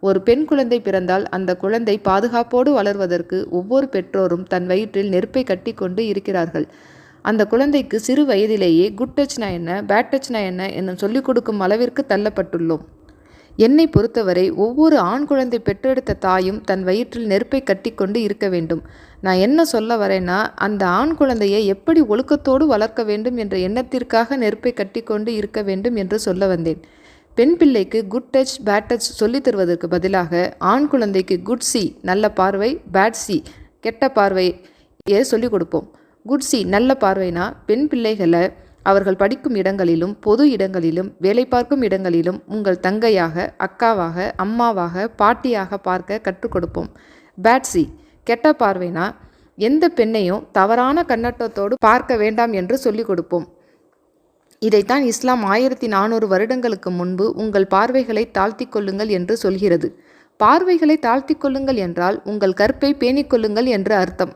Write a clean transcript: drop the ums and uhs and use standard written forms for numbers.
ஒரு பெண் குழந்தை பிறந்தால் அந்த குழந்தை பாதுகாப்போடு வளர்வதற்கு ஒவ்வொரு பெற்றோரும் தன் வயிற்றில் நெருப்பை கட்டி கொண்டு இருக்கிறார்கள். அந்த குழந்தைக்கு சிறு வயதிலேயே குட் டச்னா என்ன, பேட் டச்னா என்ன என்னும் சொல்லிக் கொடுக்கும் அளவிற்கு தள்ளப்பட்டுள்ளோம். என்னை பொறுத்தவரை ஒவ்வொரு ஆண் குழந்தை பெற்றெடுத்த தாயும் தன் வயிற்றில் நெருப்பை கட்டி கொண்டு இருக்க வேண்டும். நான் என்ன சொல்ல வரேன்னா, அந்த ஆண் குழந்தையை எப்படி ஒழுக்கத்தோடு வளர்க்க வேண்டும் என்ற எண்ணத்திற்காக நெருப்பை கட்டி கொண்டு இருக்க வேண்டும் என்று சொல்ல வந்தேன். பெண் பிள்ளைக்கு குட் டச் பேட் டச் சொல்லித் தருவதற்கு பதிலாக ஆண் குழந்தைக்கு குட் சி நல்ல பார்வை, பேட் சி கெட்ட பார்வையை சொல்லிக் கொடுப்போம். குட் சி நல்ல பார்வைனா பெண் பிள்ளைகளை அவர்கள் படிக்கும் இடங்களிலும் பொது இடங்களிலும் வேலை பார்க்கும் இடங்களிலும் உங்கள் தங்கையாக, அக்காவாக, அம்மாவாக, பாட்டியாக பார்க்க கற்றுக் கொடுப்போம். பேட் சி கெட்ட பார்வைனா எந்த பெண்ணையும் தவறான கண்ணோட்டத்தோடு பார்க்க வேண்டாம் என்று சொல்லிக் கொடுப்போம். இதைத்தான் இஸ்லாம் 1400 வருடங்களுக்கு முன்பு உங்கள் பார்வைகளை தாழ்த்தி கொள்ளுங்கள் என்று சொல்கிறது. பார்வைகளை தாழ்த்தி கொள்ளுங்கள் என்றால் உங்கள் கற்பை பேணிக்கொள்ளுங்கள் என்று அர்த்தம்.